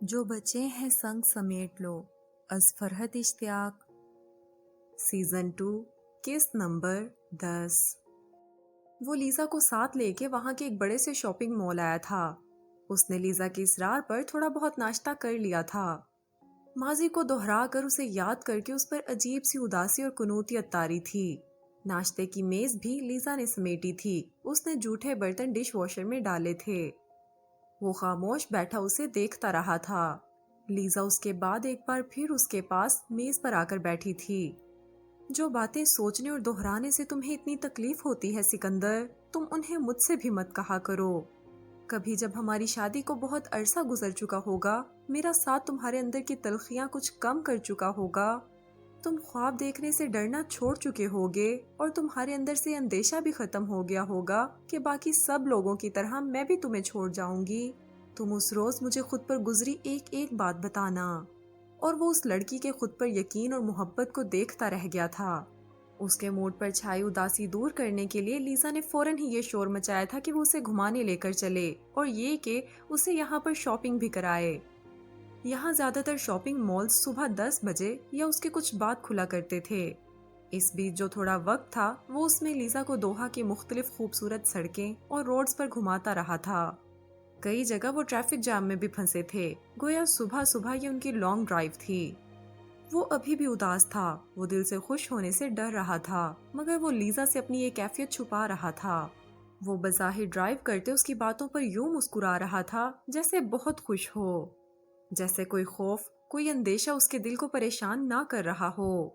جو بچے ہیں سنگ سمیٹ لو از فرحت اشتیاق سیزن 2 قسط نمبر 10۔ وہ لیزا کو ساتھ لے کے وہاں کے ایک بڑے سے شاپنگ مال آیا تھا۔ اس نے لیزا کے اصرار پر تھوڑا بہت ناشتہ کر لیا تھا۔ ماضی کو دہرا کر اسے یاد کر کے اس پر عجیب سی اداسی اور کنوتیت طاری تھی۔ ناشتے کی میز بھی لیزا نے سمیٹی تھی۔ اس نے جھوٹے برتن ڈش واشر میں ڈالے تھے۔ وہ خاموش بیٹھا اسے دیکھتا رہا تھا۔ لیزا اس کے بعد ایک بار پھر اس کے پاس میز پر آ کر بیٹھی تھی۔ جو باتیں سوچنے اور دہرانے سے تمہیں اتنی تکلیف ہوتی ہے سکندر، تم انہیں مجھ سے بھی مت کہا کرو۔ کبھی جب ہماری شادی کو بہت عرصہ گزر چکا ہوگا، میرا ساتھ تمہارے اندر کی تلخیاں کچھ کم کر چکا ہوگا، تم خواب دیکھنے سے ڈرنا چھوڑ چکے ہوگے اور تمہارے اندر سے اندیشہ بھی ختم ہو گیا ہوگا کہ باقی سب لوگوں کی طرح میں بھی تمہیں چھوڑ جاؤں گی، تم اس روز مجھے خود پر گزری ایک ایک بات بتانا۔ اور وہ اس لڑکی کے خود پر یقین اور محبت کو دیکھتا رہ گیا تھا۔ اس کے موڈ پر چھائی اداسی دور کرنے کے لیے لیزا نے فوراً ہی یہ شور مچایا تھا کہ وہ اسے گھمانے لے کر چلے اور یہ کہ اسے یہاں پر شاپنگ بھی کرائے۔ یہاں زیادہ تر شاپنگ مالز صبح 10 بجے یا اس کے کچھ بعد کھلا کرتے تھے۔ اس بیچ جو تھوڑا وقت تھا وہ اس میں لیزا کو دوحہ کی مختلف خوبصورت سڑکیں اور روڈز پر گھماتا رہا تھا۔ کئی جگہ وہ ٹریفک جام میں بھی پھنسے تھے، گویا صبح صبح یہ ان کی لانگ ڈرائیو تھی۔ وہ ابھی بھی اداس تھا، وہ دل سے خوش ہونے سے ڈر رہا تھا، مگر وہ لیزا سے اپنی یہ کیفیت چھپا رہا تھا۔ وہ بظاہر ڈرائیو کرتے اس کی باتوں پر یوں مسکرا رہا تھا جیسے بہت خوش ہو، جیسے کوئی خوف، کوئی اندیشہ اس کے دل کو پریشان نہ کر رہا ہو۔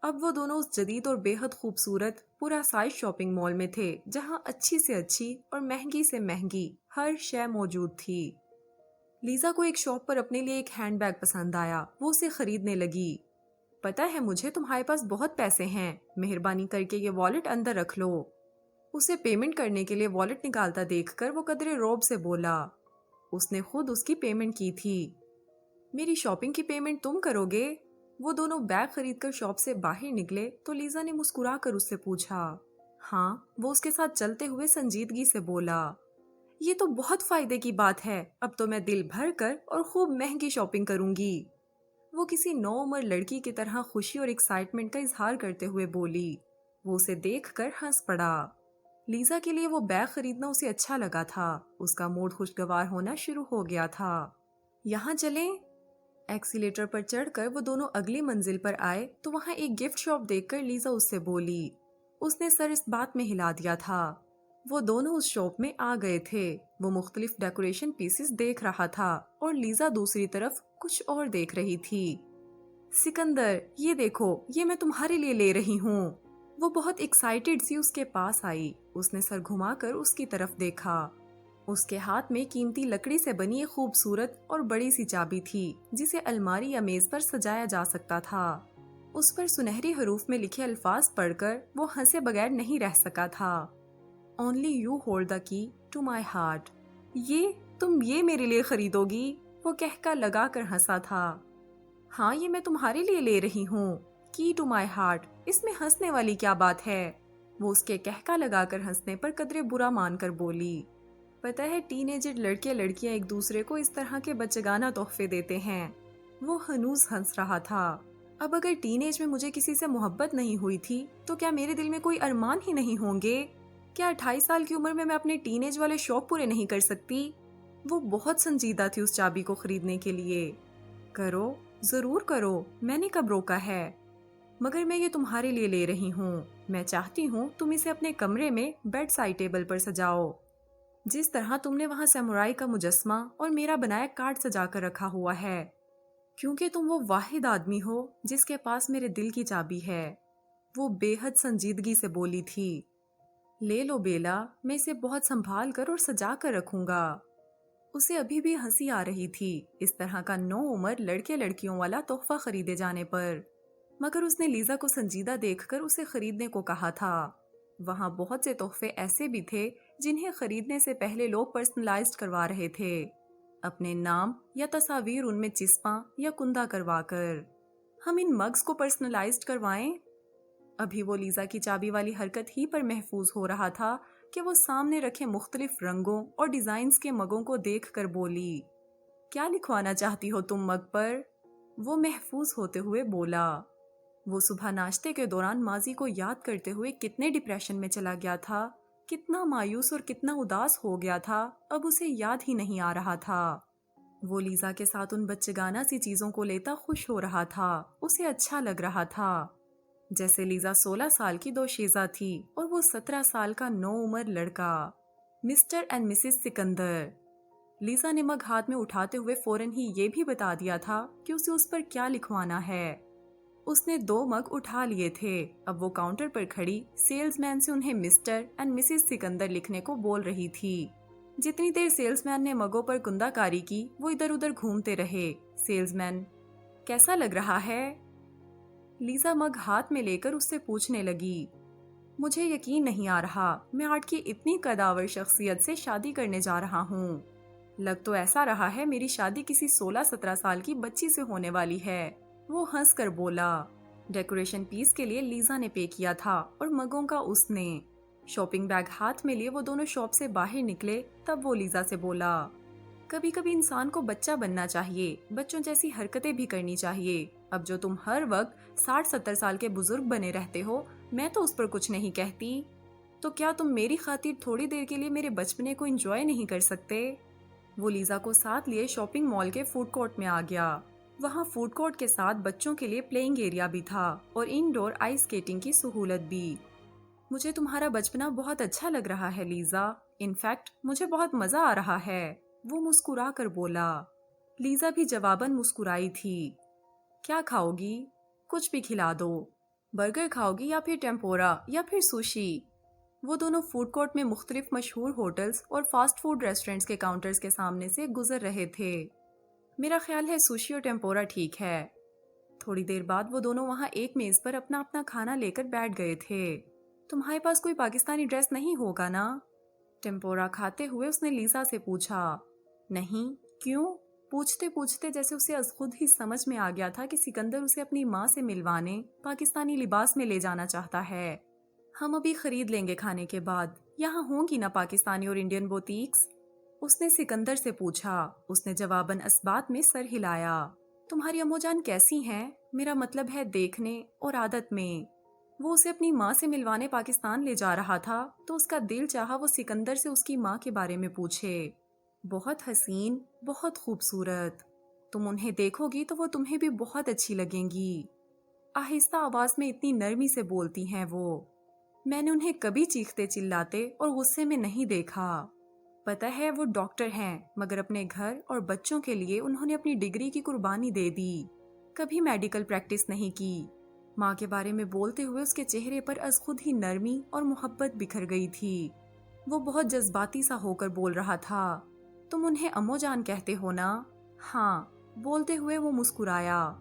اب وہ دونوں اس جدید اور بے حد خوبصورت پورا سائز شاپنگ مال میں تھے، جہاں اچھی سے اچھی اور مہنگی سے مہنگی ہر شے موجود تھی۔ لیزا کو ایک شاپ پر اپنے لیے ایک ہینڈ بیگ پسند آیا، وہ اسے خریدنے لگی۔ پتہ ہے مجھے تمہارے پاس بہت پیسے ہیں، مہربانی کر کے یہ والیٹ اندر رکھ لو۔ اسے پیمنٹ کرنے کے لیے والیٹ نکالتا دیکھ کر وہ قدرے رعب سے بولا۔ اس نے خود اس کی پیمنٹ کی تھی۔ میری شاپنگ کی پیمنٹ تم کرو گے؟ وہ دونوں بیگ خرید کر شاپ سے باہر نکلے تو لیزا نے مسکرا کر اس سے پوچھا۔ ہاں، وہ اس کے ساتھ چلتے ہوئے سنجیدگی سے بولا۔ یہ تو بہت فائدے کی بات ہے، اب تو میں دل بھر کر اور خوب مہنگی شاپنگ کروں گی۔ وہ کسی نو عمر لڑکی کی طرح خوشی اور ایکسائٹمنٹ کا اظہار کرتے ہوئے بولی۔ وہ اسے دیکھ کر ہنس پڑا۔ لیزا کے لیے وہ بیگ خریدنا اسے اچھا لگا تھا، اس کا موڈ خوشگوار ہونا شروع ہو گیا تھا۔ یہاں چلیں؟ ایکسیلیٹر پر چڑھ کر وہ دونوں اگلی منزل پر آئے تو وہاں ایک گفٹ شاپ دیکھ کر لیزا اس سے بولی۔ اس نے سر اس بات میں ہلا دیا تھا۔ وہ دونوں اس شاپ میں آ گئے تھے۔ وہ مختلف ڈیکوریشن پیسز دیکھ رہا تھا اور لیزا دوسری طرف کچھ اور دیکھ رہی تھی۔ سکندر، یہ دیکھو، یہ میں تمہارے لیے لے رہی ہوں۔ وہ بہت ایکسائٹڈ سی اس کے پاس آئی۔ اس نے سر گھما کر اس کی طرف دیکھا۔ اس کے ہاتھ میں قیمتی لکڑی سے بنی ایک خوبصورت اور بڑی سی چابی تھی جسے الماری یا میز پر سجایا جا سکتا تھا۔ اس پر سنہری حروف میں لکھے الفاظ پڑھ کر وہ ہنسے بغیر نہیں رہ سکا تھا۔ Only you hold the key to my heart۔ تم یہ میرے لیے خریدو گی؟ وہ کہکا لگا کر ہنسا تھا۔ ہاں، یہ میں تمہارے لیے لے رہی ہوں۔ کی ٹو مائی ہارٹ، اس میں ہنسنے والی کیا بات ہے؟ وہ اس کے کہکا لگا کر ہنسنے پر قدرے برا مان کر بولی۔ پتہ ہے ٹین ایجر لڑکے لڑکیاں ایک دوسرے کو اس طرح کے بچگانہ تحفے دیتے ہیں۔ وہ ہنوز ہنس رہا تھا۔ اب اگر ٹین ایج میں مجھے کسی سے محبت نہیں ہوئی تھی تو کیا میرے دل میں کوئی ارمان ہی نہیں ہوں گے؟ کیا 28 سال کی عمر میں اپنے ٹین ایج والے شوق پورے نہیں کر سکتی؟ وہ بہت سنجیدہ تھی اس چابی کو خریدنے کے لیے۔ کرو، ضرور کرو، میں نے کب روکا ہے؟ مگر میں یہ تمہارے لیے لے رہی ہوں۔ میں چاہتی ہوں تم اسے اپنے کمرے میں بیڈ سائڈ ٹیبل پر سجاؤ، جس طرح تم نے وہاں سامورائی کا مجسمہ اور میرا بنایا کارڈ سجا کر رکھا ہوا ہے، کیونکہ تم وہ واحد آدمی ہو جس کے پاس میرے دل کی چابی ہے۔ وہ بے حد سنجیدگی سے بولی تھی۔ لے لو بیلا، میں اسے بہت سنبھال کر اور سجا کر رکھوں گا۔ اسے ابھی بھی ہنسی آ رہی تھی اس طرح کا نو عمر لڑکے لڑکیوں والا تحفہ خریدے جانے پر، مگر اس نے لیزا کو سنجیدہ دیکھ کر اسے خریدنے کو کہا تھا۔ وہاں بہت سے تحفے ایسے بھی تھے جنہیں خریدنے سے پہلے لوگ پرسنلائزڈ کروا رہے تھے، اپنے نام یا تصاویر ان میں چسپاں یا کندہ کروا کر۔ ہم ان مگز کو پرسنلائزڈ کروائیں؟ ابھی وہ لیزا کی چابی والی حرکت ہی پر محفوظ ہو رہا تھا کہ وہ سامنے رکھے مختلف رنگوں اور ڈیزائنز کے مگوں کو دیکھ کر بولی۔ کیا لکھوانا چاہتی ہو تم مگ پر؟ وہ محفوظ ہوتے ہوئے بولا۔ وہ صبح ناشتے کے دوران ماضی کو یاد کرتے ہوئے کتنے ڈپریشن میں چلا گیا تھا، کتنا مایوس اور کتنا اداس ہو گیا تھا، اب اسے یاد ہی نہیں آ رہا تھا۔ وہ لیزا کے ساتھ ان بچگانہ سی چیزوں کو لیتا خوش ہو رہا تھا، اسے اچھا لگ رہا تھا۔ جیسے لیزا 16 سال کی دوشیزہ تھی اور وہ 17 سال کا نو عمر لڑکا، mister and missus Sikandar. Lisa نے مگ ہاتھ میں اٹھاتے ہوئے فوراً ہی یہ بھی بتا دیا تھا کہ اسے اس پر کیا لکھوانا ہے۔ اس نے 2 مگ اٹھا لیے تھے، اب وہ کاؤنٹر پر کھڑی سیلز مین سے انہیں مسٹر اینڈ مسز سکندر لکھنے کو بول رہی تھی۔ جتنی دیر سیلز مین نے مگوں پر کندہ کاری کی وہ ادھر ادھر گھومتے رہے۔ سیلز مین: کیسا لگ رہا ہے؟ لیزا مگ ہاتھ میں لے کر اس سے پوچھنے لگی۔ مجھے یقین نہیں آ رہا میں آرٹ کی اتنی قداور شخصیت سے شادی کرنے جا رہا ہوں۔ لگ تو ایسا رہا ہے میری شادی کسی 16-17 سال کی بچی سے ہونے والی ہے۔ وہ ہنس کر بولا۔ ڈیکوریشن پیس کے لیے لیزا نے پے کیا تھا اور مگوں کا اس نے۔ شاپنگ بیگ ہاتھ میں لیے وہ دونوں شاپ سے باہر نکلے، تب وہ لیزا سے بولا، کبھی کبھی انسان کو بچہ بننا چاہیے، بچوں جیسی حرکتیں بھی کرنی چاہیے۔ اب جو تم ہر وقت 60-70 سال کے بزرگ بنے رہتے ہو، میں تو اس پر کچھ نہیں کہتی، تو کیا تم میری خاطر تھوڑی دیر کے لیے میرے بچپنے کو انجوائے نہیں کر سکتے؟ وہ لیزا کو ساتھ لیے شاپنگ مال کے فوڈ کورٹ میں آ گیا۔ وہاں فوڈ کورٹ کے ساتھ بچوں کے لیے پلینگ ایریا بھی تھا اور انڈور آئس سکیٹنگ کی سہولت بھی۔ مجھے تمہارا بچپنا بہت اچھا لگ رہا ہے لیزا، انفیکٹ مجھے بہت مزہ آ رہا ہے، وہ مسکرا کر بولا۔ لیزا بھی جواباً مسکرائی تھی۔ کیا کھاؤ گی؟ کچھ بھی کھلا دو۔ برگر کھاؤ گی یا پھر ٹیمپورا یا پھر سوشی؟ وہ دونوں فوڈ کورٹ میں مختلف مشہور ہوٹلز اور فاسٹ فوڈ ریسٹورنٹس کے کاؤنٹرز کے سامنے سے گزر رہے تھے۔ میرا خیال ہے سوشی اور ٹیمپورا ٹھیک ہے۔ تھوڑی دیر بعد وہ دونوں وہاں ایک میز پر اپنا اپنا کھانا لے کر بیٹھ گئے تھے۔ تمہارے پاس کوئی پاکستانی ڈریس نہیں ہوگا نا؟ ٹیمپورا کھاتے ہوئے اس نے لیزا سے پوچھا۔ نہیں، کیوں؟ پوچھتے پوچھتے جیسے اسے از خود ہی سمجھ میں آ گیا تھا کہ سکندر اسے اپنی ماں سے ملوانے پاکستانی لباس میں لے جانا چاہتا ہے۔ ہم ابھی خرید لیں گے کھانے کے بعد، یہاں ہوں گی نا پاکستانی اور انڈین بوتیکس؟ اس نے سکندر سے پوچھا۔ اس نے جواباً اثبات میں سر ہلایا۔ تمہاری امو جان کیسی ہیں؟ میرا مطلب ہے دیکھنے اور عادت میں۔ وہ اسے اپنی ماں سے ملوانے پاکستان لے جا رہا تھا تو اس کا دل چاہا وہ سکندر سے اس کی ماں کے بارے میں پوچھے۔ بہت حسین، بہت خوبصورت، تم انہیں دیکھو گی تو وہ تمہیں بھی بہت اچھی لگیں گی۔ آہستہ آواز میں اتنی نرمی سے بولتی ہیں وہ۔ میں نے انہیں کبھی چیختے چلاتے اور غصے میں نہیں دیکھا۔ پتہ ہے وہ ڈاکٹر ہیں، مگر اپنے گھر اور بچوں کے لیے انہوں نے اپنی ڈگری کی قربانی دے دی، کبھی میڈیکل پریکٹس نہیں کی۔ ماں کے بارے میں بولتے ہوئے اس کے چہرے پر از خود ہی نرمی اور محبت بکھر گئی تھی۔ وہ بہت جذباتی سا ہو کر بول رہا تھا۔ تم انہیں امو جان کہتے ہو نا؟ ہاں، بولتے ہوئے وہ مسکرایا۔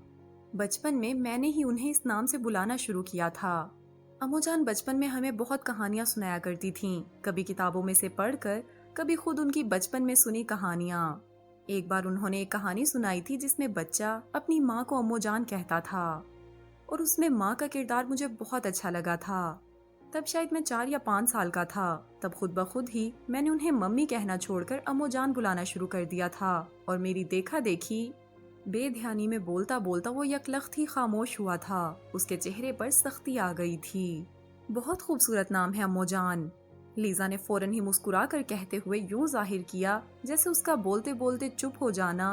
بچپن میں نے ہی انہیں اس نام سے بلانا شروع کیا تھا۔ امو جان بچپن میں ہمیں بہت کہانیاں سنایا کرتی تھیں، کبھی کتابوں میں سے پڑھ کر، کبھی خود ان کی بچپن میں سنی کہانیاں۔ ایک بار انہوں نے ایک کہانی سنائی تھی جس میں بچہ اپنی ماں کو امو جان کہتا تھا، اور اس میں ماں کا کردار مجھے بہت اچھا لگا تھا۔ تب شاید میں 4 یا 5 سال کا تھا۔ تب خود بخود ہی میں نے انہیں ممی کہنا چھوڑ کر امو جان بلانا شروع کر دیا تھا، اور میری دیکھا دیکھی بے دھیانی میں بولتا بولتا وہ یکلخت ہی خاموش ہوا تھا۔ اس کے چہرے پر سختی آ گئی تھی۔ بہت خوبصورت نام ہے امو جان، لیزا نے فوراً ہی مسکرا کر کہتے ہوئے یوں ظاہر کیا جیسے اس کا بولتے بولتے چپ ہو جانا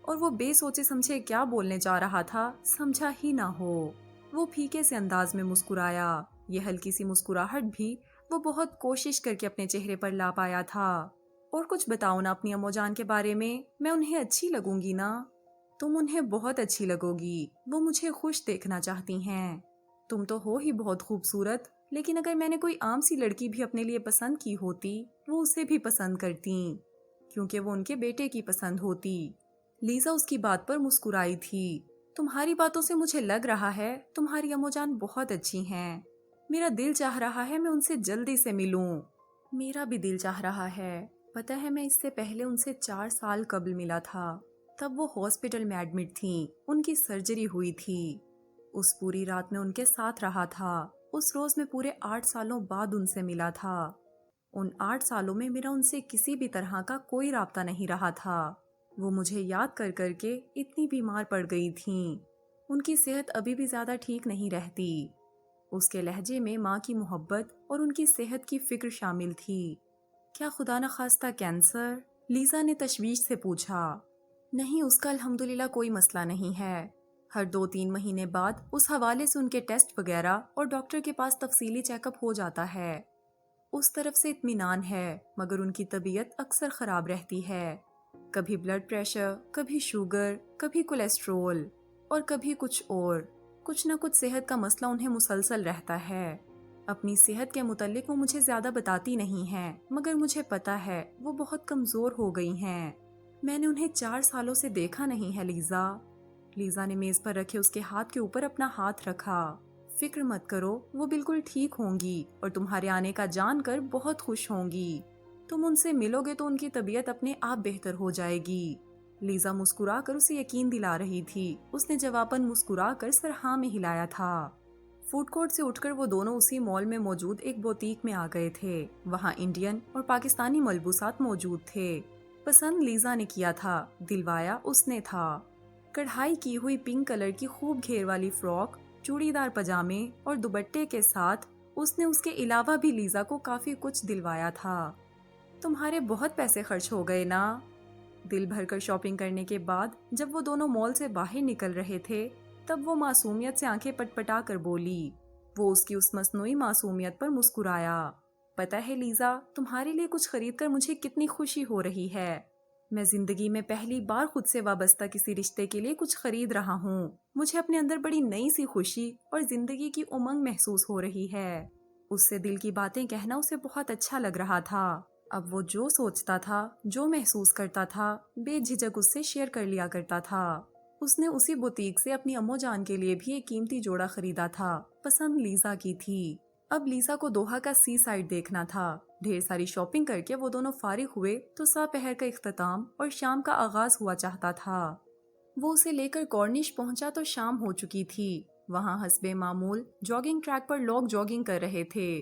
اور وہ بے سوچے سمجھے کیا بولنے جا رہا تھا سمجھا ہی نہ ہو۔ وہ پھیکے سے انداز میں مسکرایا۔ یہ ہلکی سی مسکراہٹ بھی وہ بہت کوشش کر کے اپنے چہرے پر لا پایا تھا۔ اور کچھ بتاؤ نا اپنی امو جان کے بارے میں انہیں اچھی لگوں گی نا؟ تم انہیں بہت اچھی لگو گی، وہ مجھے خوش دیکھنا چاہتی ہیں۔ تم تو ہو ہی بہت خوبصورت، لیکن اگر میں نے کوئی عام سی لڑکی بھی اپنے لیے پسند کی ہوتی وہ اسے بھی پسند کرتی، کیونکہ وہ ان کے بیٹے کی پسند ہوتی۔ لیزا اس کی بات پر مسکرائی تھی۔ تمہاری باتوں سے مجھے لگ رہا ہے تمہاری امو جان بہت اچھی ہیں۔ میرا دل چاہ رہا ہے میں ان سے جلدی سے ملوں۔ میرا بھی دل چاہ رہا ہے۔ پتہ ہے میں اس سے پہلے ان سے 4 سال قبل ملا تھا، تب وہ ہاسپٹل میں ایڈمٹ تھیں، ان کی سرجری ہوئی تھی۔ اس پوری رات میں ان کے ساتھ رہا تھا۔ اس روز میں پورے 8 سالوں بعد ان سے ملا تھا۔ ان 8 سالوں میں میرا ان سے کسی بھی طرح کا کوئی رابطہ نہیں رہا تھا۔ وہ مجھے یاد کر کر کے اتنی بیمار پڑ گئی تھیں۔ ان کی صحت ابھی بھی زیادہ ٹھیک نہیں رہتی۔ اس کے لہجے میں ماں کی محبت اور ان کی صحت کی فکر شامل تھی۔ کیا خدا نخواستہ کینسر؟ لیزا نے تشویش سے پوچھا۔ نہیں، اس کا الحمدللہ کوئی مسئلہ نہیں ہے۔ ہر 2-3 مہینے بعد اس حوالے سے ان کے ٹیسٹ وغیرہ اور ڈاکٹر کے پاس تفصیلی چیک اپ ہو جاتا ہے۔ اس طرف سے اطمینان ہے، مگر ان کی طبیعت اکثر خراب رہتی ہے۔ کبھی بلڈ پریشر، کبھی شوگر، کبھی کولیسٹرول اور کبھی کچھ نہ کچھ صحت کا مسئلہ انہیں مسلسل رہتا ہے۔ اپنی صحت کے متعلق وہ مجھے زیادہ بتاتی نہیں ہیں، مگر مجھے پتا ہے وہ بہت کمزور ہو گئی ہیں۔ میں نے انہیں 4 سالوں سے دیکھا نہیں ہے لیزا۔ لیزا نے میز پر رکھے اس کے ہاتھ کے اوپر اپنا ہاتھ رکھا۔ فکر مت کرو، وہ بالکل ٹھیک ہوں گی اور تمہارے آنے کا جان کر بہت خوش ہوں گی۔ تم ان سے ملو گے تو ان کی طبیعت اپنے آپ بہتر ہو جائے گی۔ لیزا مسکرا کر اسے یقین دلا رہی تھی۔ اس نے جواباً مسکرا کر سر ہاں میں ہلایا تھا۔ فوڈ کورٹ سے اٹھ کر وہ دونوں اسی مال میں موجود ایک بوتیک میں آ گئے تھے۔ وہاں انڈین اور پاکستانی ملبوسات موجود تھے۔ پسند لیزا نے کیا تھا، دلوایا اس نے تھا۔ کڑھائی کی ہوئی پنک کلر کی خوب گھیر والی فراک، چوڑی دار پجامے اور دوپٹے کے ساتھ اس نے اس کے علاوہ بھی لیزا کو کافی کچھ دلوایا تھا۔ تمہارے بہت پیسے خرچ ہو گئے نا؟ دل بھر کر شاپنگ کرنے کے بعد جب وہ دونوں مال سے باہر نکل رہے تھے تب وہ معصومیت سے آنکھیں پٹ پٹا کر بولی۔ وہ اس کی اس مصنوعی معصومیت پر مسکرایا۔ پتہ ہے لیزا، تمہارے لیے کچھ خرید کر مجھے کتنی خوشی ہو رہی ہے۔ میں زندگی میں پہلی بار خود سے وابستہ کسی رشتے کے لیے کچھ خرید رہا ہوں۔ مجھے اپنے اندر بڑی نئی سی خوشی اور زندگی کی امنگ محسوس ہو رہی ہے۔ اس سے دل کی باتیں کہنا اسے بہت اچھا لگ رہا تھا۔ اب وہ جو سوچتا تھا، جو محسوس کرتا تھا، بے جھجک اس سے شیئر کر لیا کرتا تھا۔ اس نے اسی بوتیک سے اپنی امو جان کے لیے بھی ایک قیمتی جوڑا خریدا تھا۔ پسند لیزا کی تھی۔ اب لیزا کو دوحہ کا سی سائڈ دیکھنا تھا۔ ڈھیر ساری شاپنگ کر کے وہ دونوں فارغ ہوئے تو سپہر کا اختتام اور شام کا آغاز ہوا چاہتا تھا۔ وہ اسے لے کر کارنش پہنچا تو شام ہو چکی تھی۔ وہاں حسب معمول جاگنگ ٹریک پر لوگ جاگنگ کر رہے تھے۔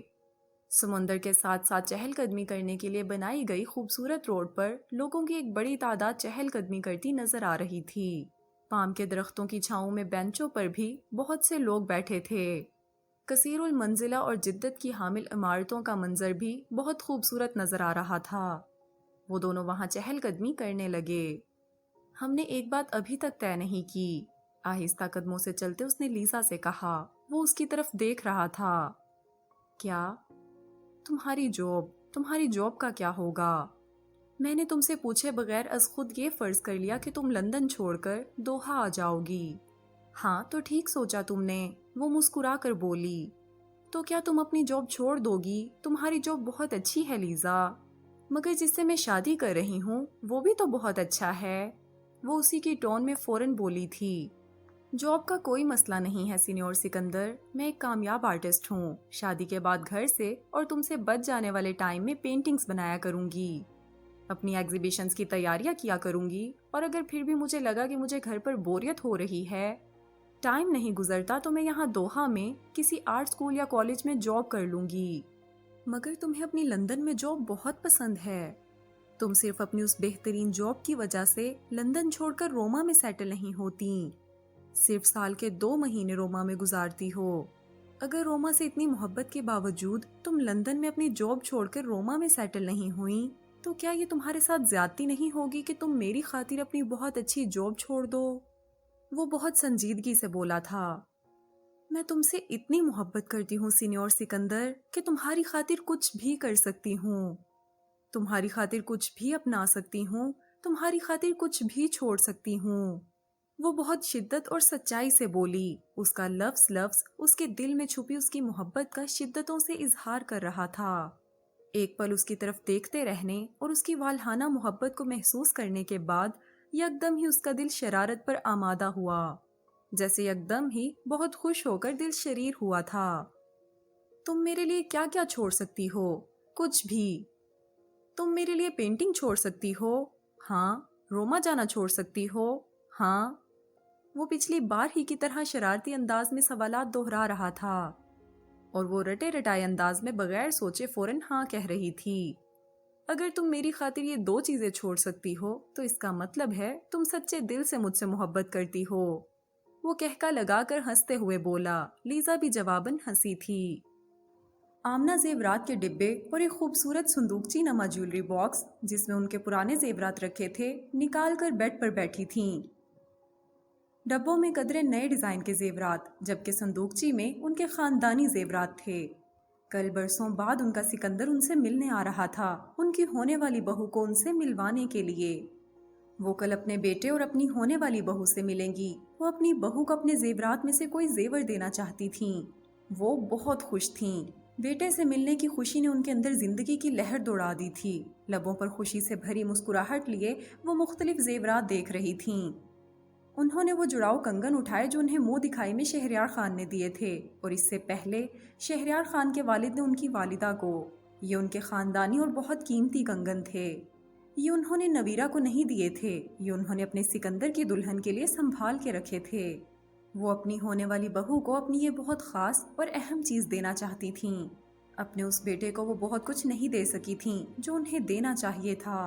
سمندر کے ساتھ ساتھ چہل قدمی کرنے کے لیے بنائی گئی خوبصورت روڈ پر لوگوں کی ایک بڑی تعداد چہل قدمی کرتی نظر آ رہی تھی۔ پام کے درختوں کی چھاؤں میں بینچوں پر بھی بہت سے لوگ بیٹھے تھے۔ کثیر المنزلہ اور جدت کی حامل عمارتوں کا منظر بھی بہت خوبصورت نظر آ رہا تھا۔ وہ دونوں وہاں چہل قدمی کرنے لگے۔ ہم نے ایک بات ابھی تک طے نہیں کی، آہستہ قدموں سے چلتے اس نے لیزا سے کہا۔ وہ اس کی طرف دیکھ رہا تھا۔ کیا؟ تمہاری جاب کا کیا ہوگا؟ میں نے تم سے پوچھے بغیر از خود یہ فرض کر لیا کہ تم لندن چھوڑ کر دوحہ آ جاؤ گی۔ ہاں تو ٹھیک سوچا تم نے، وہ مسکرا کر بولی۔ تو کیا تم اپنی جاب چھوڑ دو گی؟ تمہاری جاب بہت اچھی ہے لیزا، مگر جس سے میں شادی کر رہی ہوں وہ بھی تو بہت اچھا ہے۔ وہ اسی کی ٹون میں فوراً بولی تھی۔ جاب کا کوئی مسئلہ نہیں ہے سینیور سکندر، میں ایک کامیاب آرٹسٹ ہوں۔ شادی کے بعد گھر سے اور تم سے بچ جانے والے ٹائم میں پینٹنگز بنایا کروں گی، اپنی ایگزیبیشنز کی تیاریاں کیا کروں گی، اور اگر پھر بھی مجھے لگا کہ مجھے گھر پر بوریت ہو رہی ہے، ٹائم نہیں گزرتا، تو میں یہاں دوحہ میں کسی آرٹ اسکول یا کالج میں جاب کر لوں گی۔ مگر تمہیں اپنی لندن میں جاب بہت پسند ہے۔ تم صرف اپنی اس بہترین جاب کی وجہ سے لندن چھوڑ کر روما میں سیٹل نہیں ہوتی، صرف سال کے 2 مہینے روما میں گزارتی ہو۔ اگر روما سے اتنی محبت کے باوجود تم لندن میں اپنی جاب چھوڑ کر روما میں سیٹل نہیں ہوئی تو کیا یہ تمہارے ساتھ زیادتی نہیں ہوگی کہ تم میری خاطر اپنی بہت اچھی جاب چھوڑ دو؟ وہ بہت سنجیدگی سے بولا تھا۔ میں تم سے اتنی محبت کرتی ہوں سینیور سکندر کہ تمہاری خاطر کچھ بھی کر سکتی ہوں، تمہاری خاطر کچھ بھی اپنا سکتی ہوں، تمہاری خاطر کچھ بھی چھوڑ سکتی ہوں۔ وہ بہت شدت اور سچائی سے بولی۔ اس کا لفظ لفظ اس کے دل میں چھپی اس کی محبت کا شدتوں سے اظہار کر رہا تھا۔ ایک پل اس کی طرف دیکھتے رہنے اور اس کی والہانہ محبت کو محسوس کرنے کے بعد یکدم ہی اس کا دل شرارت پر آمادہ ہوا، جیسے یکدم ہی بہت خوش ہو کر دل شریر ہوا تھا۔ تم میرے لیے کیا کیا چھوڑ سکتی ہو؟ کچھ بھی۔ تم میرے لیے پینٹنگ چھوڑ سکتی ہو؟ ہاں۔ روما جانا چھوڑ سکتی ہو؟ ہاں۔ وہ پچھلی بار ہی کی طرح شرارتی انداز میں سوالات دہرا رہا تھا اور وہ رٹے رٹائے انداز میں بغیر سوچے فوراً ہاں کہہ رہی تھی۔ اگر تم میری خاطر یہ 2 چیزیں چھوڑ سکتی ہو تو اس کا مطلب ہے تم سچے دل سے مجھ سے محبت کرتی ہو۔ وہ کہکا لگا کر ہنستے ہوئے بولا۔ لیزا بھی جواباً ہنسی تھی۔ آمنہ زیورات کے ڈبے اور ایک خوبصورت صندوقچی نما جیولری باکس جس میں ان کے پرانے زیورات رکھے تھے نکال کر بیڈ پر بیٹھی تھیں۔ ڈبوں میں قدرے نئے ڈیزائن کے زیورات، جبکہ صندوقچی میں ان کے خاندانی زیورات تھے۔ کل برسوں بعد ان کا سکندر ان سے ملنے آ رہا تھا، ان کی ہونے والی بہو کو ان سے ملوانے کے لیے۔ وہ کل اپنے بیٹے اور اپنی ہونے والی بہو سے ملیں گی۔ وہ اپنی بہو کو اپنے زیورات میں سے کوئی زیور دینا چاہتی تھیں۔ وہ بہت خوش تھیں۔ بیٹے سے ملنے کی خوشی نے ان کے اندر زندگی کی لہر دوڑا دی تھی۔ لبوں پر خوشی سے بھری مسکراہٹ لیے وہ مختلف زیورات دیکھ رہی تھیں۔ انہوں نے وہ جڑاؤ کنگن اٹھائے جو انہیں منہ دکھائی میں شہریار خان نے دیے تھے، اور اس سے پہلے شہریار خان کے والد نے ان کی والدہ کو۔ یہ ان کے خاندانی اور بہت قیمتی کنگن تھے۔ یہ انہوں نے نویرہ کو نہیں دیے تھے، یہ انہوں نے اپنے سکندر کی دلہن کے لیے سنبھال کے رکھے تھے۔ وہ اپنی ہونے والی بہو کو اپنی یہ بہت خاص اور اہم چیز دینا چاہتی تھیں۔ اپنے اس بیٹے کو وہ بہت کچھ نہیں دے سکی تھیں جو انہیں دینا چاہیے تھا۔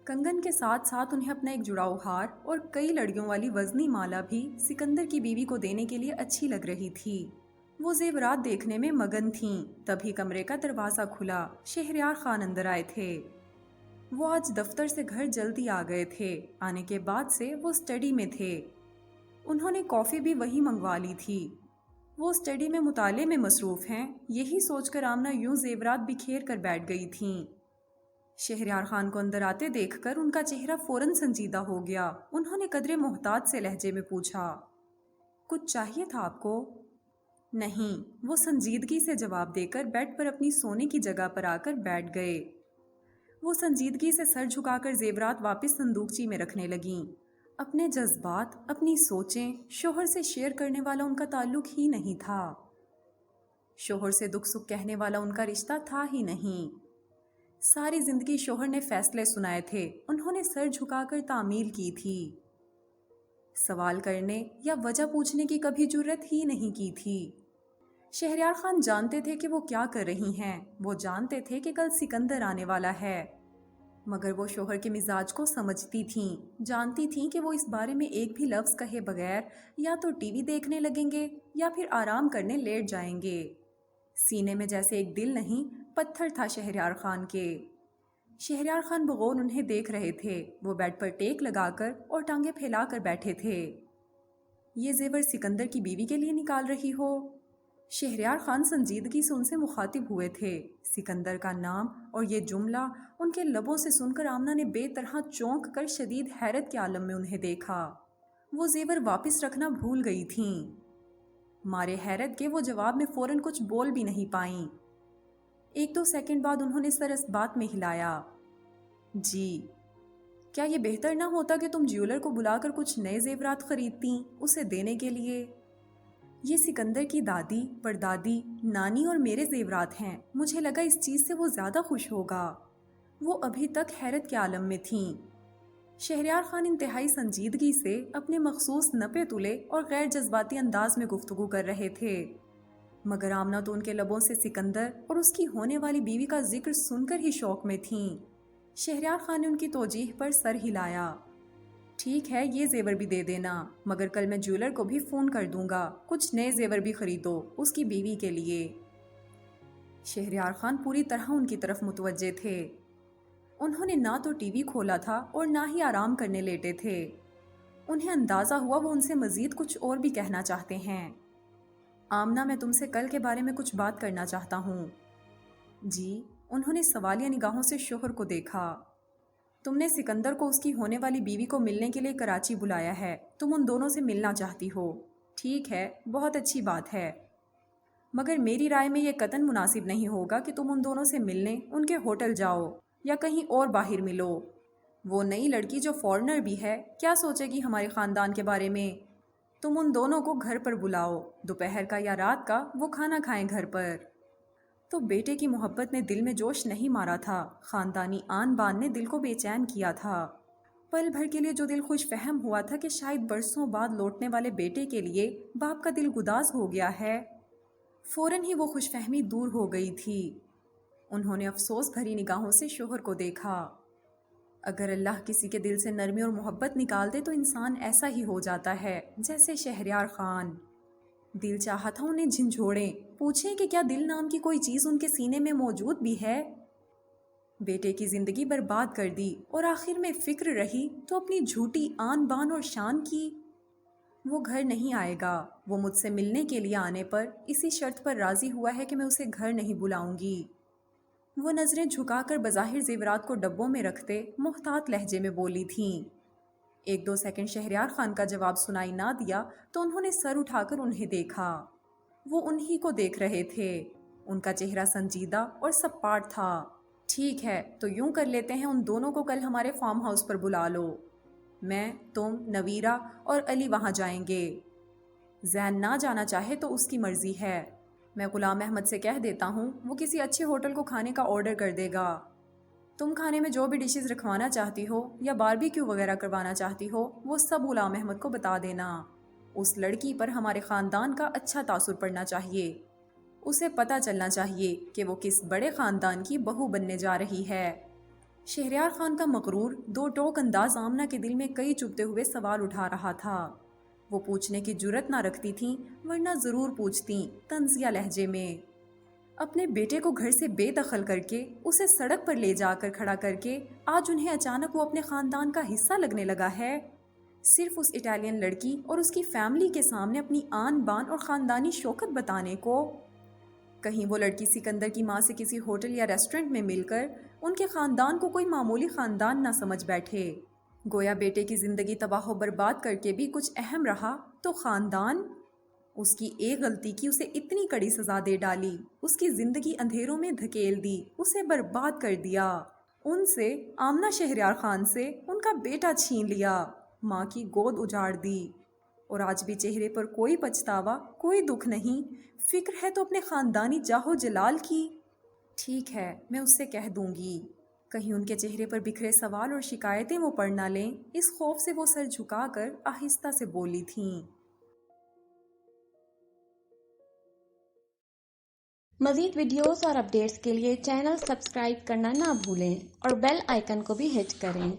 کنگن کے ساتھ ساتھ انہیں اپنا ایک جڑاؤ ہار اور کئی لڑیوں والی وزنی مالا بھی سکندر کی بیوی کو دینے کے لیے اچھی لگ رہی تھی۔ وہ زیورات دیکھنے میں مگن تھیں، تبھی کمرے کا دروازہ کھلا۔ شہریار خان اندر آئے تھے۔ وہ آج دفتر سے گھر جلدی آ گئے تھے۔ آنے کے بعد سے وہ اسٹڈی میں تھے۔ انہوں نے کافی بھی وہی منگوا لی تھی۔ وہ اسٹڈی میں مطالعے میں مصروف ہیں، یہی سوچ کر آمنہ یوں زیورات بکھیر کر بیٹھ گئی تھیں۔ شہریار خان کو اندر آتے دیکھ کر ان کا چہرہ فوراً سنجیدہ ہو گیا۔ انہوں نے قدرے محتاط سے لہجے میں پوچھا، کچھ چاہیے تھا آپ کو؟ نہیں، وہ سنجیدگی سے جواب دے کر بیڈ پر اپنی سونے کی جگہ پر آ کر بیٹھ گئے۔ وہ سنجیدگی سے سر جھکا کر زیورات واپس صندوقچی میں رکھنے لگیں۔ اپنے جذبات، اپنی سوچیں شوہر سے شیئر کرنے والا ان کا تعلق ہی نہیں تھا۔ شوہر سے دکھ سکھ کہنے والا ان کا رشتہ تھا ہی نہیں۔ ساری زندگی شوہر نے فیصلے سنائے تھے، انہوں نے سر جھکا کر تعمیل کی تھی۔ سوال کرنے یا وجہ پوچھنے کی کبھی جرت ہی نہیں کی تھی۔ شہریار خان جانتے تھے کہ وہ کیا کر رہی ہیں، وہ جانتے تھے کہ کل سکندر آنے والا ہے، مگر وہ شوہر کے مزاج کو سمجھتی تھیں، جانتی تھیں کہ وہ اس بارے میں ایک بھی لفظ کہے بغیر یا تو ٹی وی دیکھنے لگیں گے یا پھر آرام کرنے لیٹ جائیں گے۔ سینے میں جیسے ایک دل نہیں، پتھر تھا شہریار خان کے۔ شہریار خان بغور انہیں دیکھ رہے تھے۔ وہ بیڈ پر ٹیک لگا کر اور ٹانگیں پھیلا کر بیٹھے تھے۔ یہ زیور سکندر کی بیوی کے لیے نکال رہی ہو؟ شہریار خان سنجیدگی سے ان سے مخاطب ہوئے تھے۔ سکندر کا نام اور یہ جملہ ان کے لبوں سے سن کر آمنہ نے بے طرح چونک کر شدید حیرت کے عالم میں انہیں دیکھا۔ وہ زیور واپس رکھنا بھول گئی تھیں۔ مارے حیرت کے وہ جواب میں فوراً کچھ بول بھی نہیں پائیں۔ 1-2 سیکنڈ بعد انہوں نے سر اس بات میں ہلایا، جی، کیا یہ بہتر نہ ہوتا کہ تم جیولر کو بلا کر کچھ نئے زیورات خریدتیں اسے دینے کے لیے؟ یہ سکندر کی دادی، پردادی، نانی اور میرے زیورات ہیں، مجھے لگا اس چیز سے وہ زیادہ خوش ہوگا۔ وہ ابھی تک حیرت کے عالم میں تھیں۔ شہریار خان انتہائی سنجیدگی سے اپنے مخصوص نپے تلے اور غیر جذباتی انداز میں گفتگو کر رہے تھے، مگر آمنہ تو ان کے لبوں سے سکندر اور اس کی ہونے والی بیوی کا ذکر سن کر ہی شوق میں تھیں۔ شہریار خان نے ان کی توجیہ پر سر ہلایا، ٹھیک ہے، یہ زیور بھی دے دینا، مگر کل میں جیولر کو بھی فون کر دوں گا، کچھ نئے زیور بھی خریدو اس کی بیوی کے لیے۔ شہریار خان پوری طرح ان کی طرف متوجہ تھے۔ انہوں نے نہ تو ٹی وی کھولا تھا اور نہ ہی آرام کرنے لیٹے تھے۔ انہیں اندازہ ہوا وہ ان سے مزید کچھ اور بھی کہنا چاہتے ہیں۔ آمنہ، میں تم سے کل کے بارے میں کچھ بات کرنا چاہتا ہوں۔ جی، انہوں نے سوالیہ نگاہوں سے شوہر کو دیکھا۔ تم نے سکندر کو اس کی ہونے والی بیوی کو ملنے کے لیے کراچی بلایا ہے، تم ان دونوں سے ملنا چاہتی ہو، ٹھیک ہے، بہت اچھی بات ہے، مگر میری رائے میں یہ قطعاً مناسب نہیں ہوگا کہ تم ان دونوں سے ملنے ان کے ہوٹل جاؤ یا کہیں اور باہر ملو۔ وہ نئی لڑکی جو فورنر بھی ہے، کیا سوچے گی ہمارے خاندان کے بارے میں؟ تم ان دونوں کو گھر پر بلاؤ، دوپہر کا یا رات کا وہ کھانا کھائیں گھر پر۔ تو بیٹے کی محبت نے دل میں جوش نہیں مارا تھا، خاندانی آن بان نے دل کو بے چین کیا تھا۔ پل بھر کے لیے جو دل خوش فہم ہوا تھا کہ شاید برسوں بعد لوٹنے والے بیٹے کے لیے باپ کا دل گداز ہو گیا ہے، فوراً ہی وہ خوش فہمی دور ہو گئی تھی۔ انہوں نے افسوس بھری نگاہوں سے شوہر کو دیکھا۔ اگر اللہ کسی کے دل سے نرمی اور محبت نکال دے تو انسان ایسا ہی ہو جاتا ہے جیسے شہریار خان۔ دل چاہا تھا انہیں جھنجھوڑیں، پوچھیں کہ کیا دل نام کی کوئی چیز ان کے سینے میں موجود بھی ہے۔ بیٹے کی زندگی برباد کر دی اور آخر میں فکر رہی تو اپنی جھوٹی آن بان اور شان کی۔ وہ گھر نہیں آئے گا، وہ مجھ سے ملنے کے لیے آنے پر اسی شرط پر راضی ہوا ہے کہ میں اسے گھر نہیں بلاؤں گی۔ وہ نظریں جھکا کر بظاہر زیورات کو ڈبوں میں رکھتے محتاط لہجے میں بولی تھیں۔ 1-2 سیکنڈ شہریار خان کا جواب سنائی نہ دیا تو انہوں نے سر اٹھا کر انہیں دیکھا۔ وہ انہی کو دیکھ رہے تھے۔ ان کا چہرہ سنجیدہ اور سپاٹ تھا۔ ٹھیک ہے، تو یوں کر لیتے ہیں، ان دونوں کو کل ہمارے فارم ہاؤس پر بلا لو۔ میں، تم، نویرہ اور علی وہاں جائیں گے۔ زین نہ جانا چاہے تو اس کی مرضی ہے۔ میں غلام احمد سے کہہ دیتا ہوں، وہ کسی اچھے ہوٹل کو کھانے کا آرڈر کر دے گا۔ تم کھانے میں جو بھی ڈشز رکھوانا چاہتی ہو یا باربیکیو وغیرہ کروانا چاہتی ہو وہ سب غلام احمد کو بتا دینا۔ اس لڑکی پر ہمارے خاندان کا اچھا تاثر پڑنا چاہیے۔ اسے پتہ چلنا چاہیے کہ وہ کس بڑے خاندان کی بہو بننے جا رہی ہے۔ شہریار خان کا مغرور دو ٹوک انداز آمنہ کے دل میں کئی چبھتے ہوئے سوال اٹھا رہا تھا۔ وہ پوچھنے کی جرت نہ رکھتی تھیں، ورنہ ضرور پوچھتیں طنزیہ لہجے میں۔ اپنے بیٹے کو گھر سے بے دخل کر کے، اسے سڑک پر لے جا کر کھڑا کر کے، آج انہیں اچانک وہ اپنے خاندان کا حصہ لگنے لگا ہے۔ صرف اس اٹالین لڑکی اور اس کی فیملی کے سامنے اپنی آن بان اور خاندانی شوکت بتانے کو۔ کہیں وہ لڑکی سکندر کی ماں سے کسی ہوٹل یا ریسٹورنٹ میں مل کر ان کے خاندان کو کوئی معمولی خاندان نہ سمجھ بیٹھے۔ گویا بیٹے کی زندگی تباہ و برباد کر کے بھی کچھ اہم رہا تو خاندان۔ اس کی ایک غلطی کی اسے اتنی کڑی سزا دے ڈالی، اس کی زندگی اندھیروں میں دھکیل دی، اسے برباد کر دیا۔ ان سے، آمنہ شہریار خان سے، ان کا بیٹا چھین لیا، ماں کی گود اجاڑ دی، اور آج بھی چہرے پر کوئی پچھتاوا، کوئی دکھ نہیں۔ فکر ہے تو اپنے خاندانی جاہو جلال کی۔ ٹھیک ہے، میں اس سے کہہ دوں گی۔ کہیں ان کے چہرے پر بکھرے سوال اور شکایتیں وہ پڑھ نہ لیں، اس خوف سے وہ سر جھکا کر آہستہ سے بولی تھیں۔ مزید ویڈیوز اور اپڈیٹس کے لیے چینل سبسکرائب کرنا نہ بھولیں اور بیل آئیکن کو بھی ہٹ کریں۔